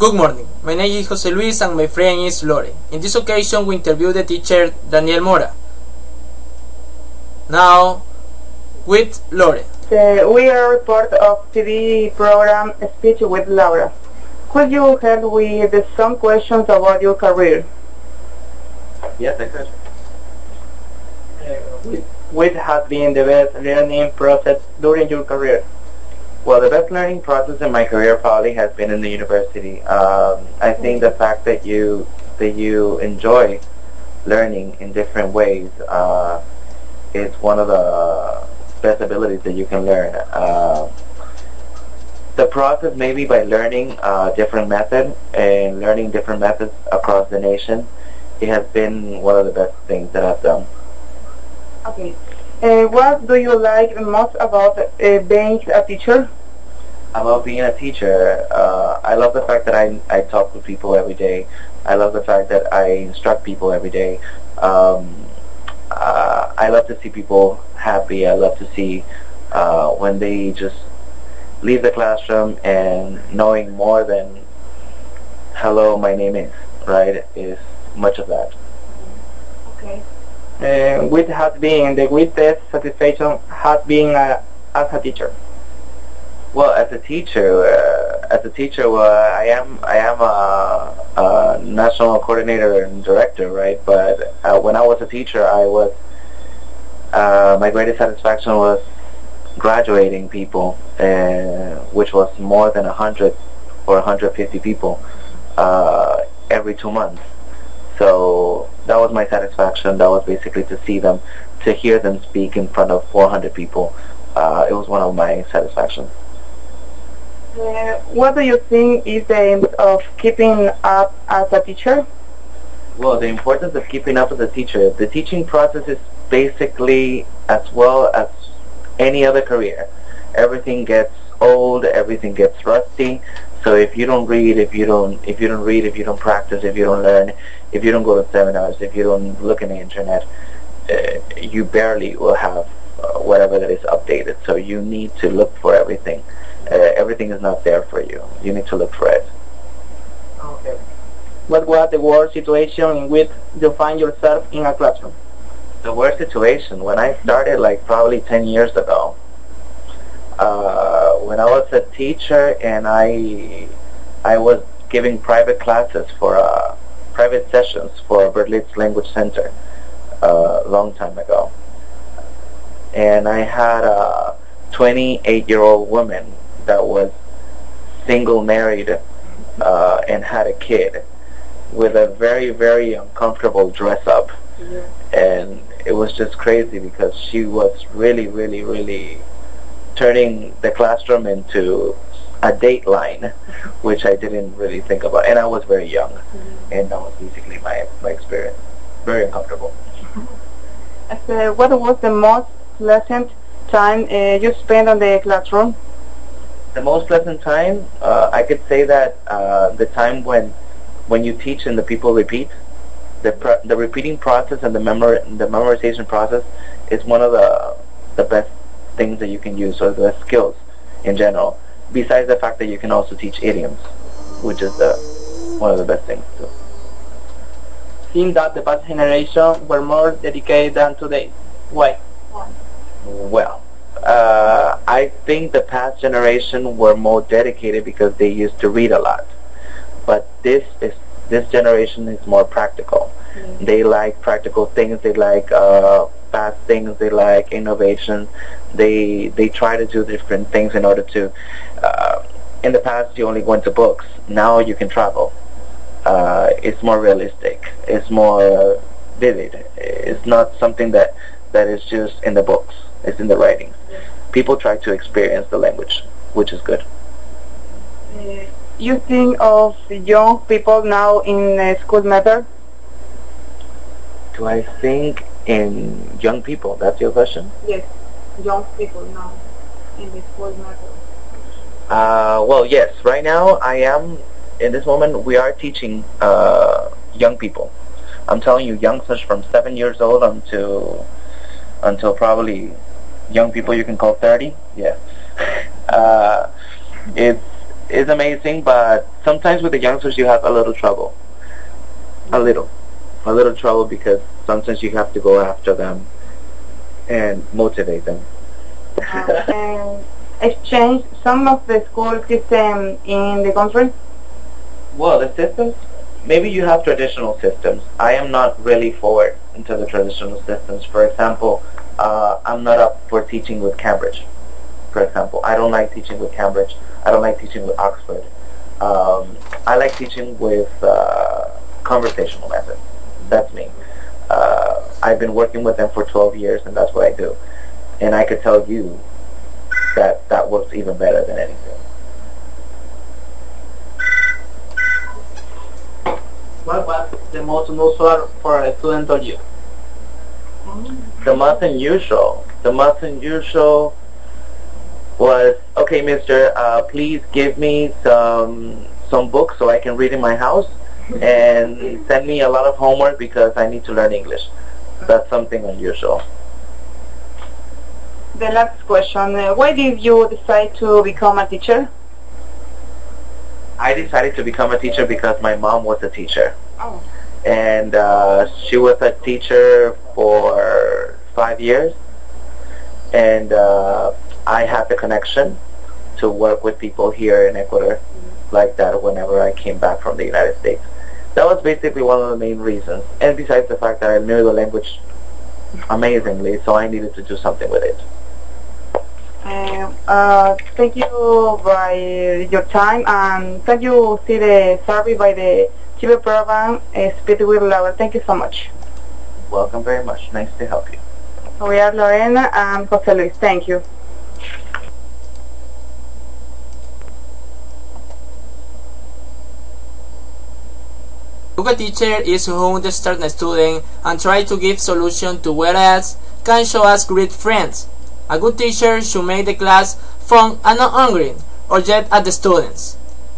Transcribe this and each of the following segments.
Good morning, my name is Jose Luis and my friend is Lore. In this occasion we interview the teacher Daniel Now, with Lore. We are a report of TV program Speech with Laura. Could you help with some questions about your career? Yes, I could. What has been the best learning process during your career? Well, the best learning process in my career probably has been in the university. I think the fact that you enjoy learning in different ways is one of the best abilities that you can learn. The process, maybe by learning a different method and learning different methods across the nation, it has been one of the best things that I've done. Okay. What do you like most about being a teacher? About being a teacher, I love the fact that I talk with people every day. I love the fact that I instruct people every day. I love to see people happy. I love to see when they just leave the classroom and knowing more than hello, my name is, right, is much of that. Okay. What has been the greatest satisfaction has been as a teacher? Well, as a teacher, I am a national coordinator and director, right? But when I was a teacher, my greatest satisfaction was graduating people, which was more than 100 or 150 people every 2 months. So that was my satisfaction. That was basically to see them, to hear them speak in front of 400 people. It was one of my satisfactions. What do you think is the aim of keeping up as a teacher? Well, the importance of keeping up as a teacher, the teaching process is basically as well as any other career. Everything gets old, everything gets rusty. So if you don't read, if you don't practice, if you don't learn, if you don't go to seminars, if you don't look in the internet, you barely will have whatever that is updated. So you need to look for everything. Everything is not there for you. You need to look for it. Okay. What was the worst situation in which you find yourself in a classroom? The worst situation, when I started like probably 10 years ago, when I was a teacher and I was giving private classes for private sessions for Berlitz Language Center a long time ago. And I had a 28-year-old woman that was single, married, and had a kid with a very, very uncomfortable dress up. Yeah. And it was just crazy because she was really, really, really turning the classroom into a dateline, which I didn't really think about. And I was very young, and that was basically my experience. Very uncomfortable. What was the most pleasant time you spent on the classroom? The most pleasant time, I could say that the time when you teach and the people repeat, the repeating process and the memorization process is one of the best things that you can use, or the skills in general. Besides the fact that you can also teach idioms, which is one of the best things too. Seems that the past generation were more dedicated than today. Why? Well, I think the past generation were more dedicated because they used to read a lot. But this generation is more practical. Mm-hmm. They like practical things. They like fast things. They like innovation. They try to do different things in order to. In the past, you only went to books. Now you can travel. It's more realistic. It's more vivid. It's not something that is just in the books. It's in the writings. People try to experience the language, which is good. You think of young people now in school matter? Do I think in young people? That's your question? Yes, young people now in the school matter. Well, yes. Right now, in this moment, we are teaching young people. I'm telling you, youngsters from 7 years old until probably young people you can call 30. Yeah. It's is amazing, but sometimes with the youngsters you have a little trouble. A little trouble because sometimes you have to go after them and motivate them. And exchange some of the school system in the country? Well, the systems, maybe you have traditional systems. I am not really forward into the traditional systems. For example, I'm not up for teaching with Cambridge. For example, I don't like teaching with Cambridge. I don't like teaching with Oxford. I like teaching with conversational methods. That's me. I've been working with them for 12 years, and that's what I do. And I could tell you that that works even better than anything. What was the most unusual for a student or you? The most unusual was, okay, mister, please give me some books so I can read in my house, and send me a lot of homework because I need to learn English. That's something unusual. The last question, why did you decide to become a teacher? I decided to become a teacher because my mom was a teacher. Oh. And she was a teacher for 5 years, and I had the connection to work with people here in Ecuador like that whenever I came back from the United States. That was basically one of the main reasons, and besides the fact that I knew the language amazingly, so I needed to do something with it. Thank you by your time, and can you see the survey by the TV program Speak with Laura? Thank you so much. Welcome very much. Nice to help you. We are Lorena and Jose Luis. Thank you. A teacher is who understands the student and try to give solution to whereas can show us great friends. A good teacher should make the class fun and not angry or jet at the students.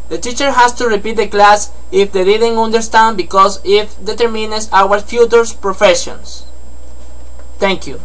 The teacher has to repeat the class if they didn't understand because it determines our future professions. Thank you.